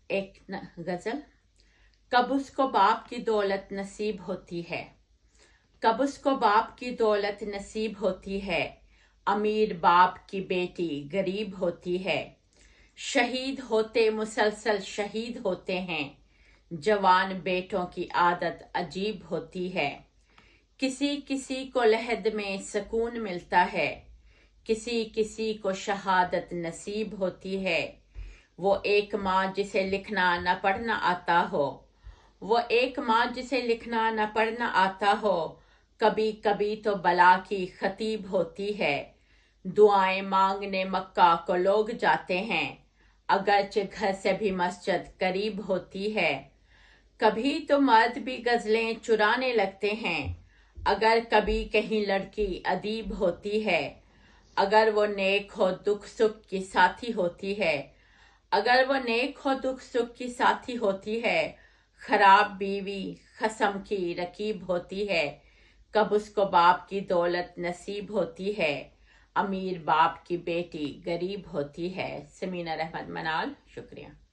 ایک غزل۔ کب اس کو باپ کی دولت نصیب ہوتی ہے، کب اس کو باپ کی دولت نصیب ہوتی ہے، امیر باپ کی بیٹی غریب ہوتی ہے۔ شہید ہوتے مسلسل شہید ہوتے ہیں، جوان بیٹوں کی عادت عجیب ہوتی ہے۔ کسی کسی کو لحد میں سکون ملتا ہے، کسی کسی کو شہادت نصیب ہوتی ہے۔ وہ ایک ماں جسے لکھنا نہ پڑھنا آتا ہو، وہ ایک ماں جسے لکھنا نہ پڑھنا آتا ہو، کبھی کبھی تو بلا کی خطیب ہوتی ہے۔ دعائیں مانگنے مکہ کو لوگ جاتے ہیں، اگرچہ گھر سے بھی مسجد قریب ہوتی ہے۔ کبھی تو مرد بھی غزلیں چرانے لگتے ہیں، اگر کبھی کہیں لڑکی ادیب ہوتی ہے۔ اگر وہ نیک ہو دکھ سکھ کی ساتھی ہوتی ہے، اگر وہ نیک ہو دکھ سکھ کی ساتھی ہوتی ہے۔ خراب بیوی خصم کی رقیب ہوتی ہے، کب اس کو باپ کی دولت نصیب ہوتی ہے، امیر باپ کی بیٹی غریب ہوتی ہے۔ سمینہ رحمت منال، شکریہ۔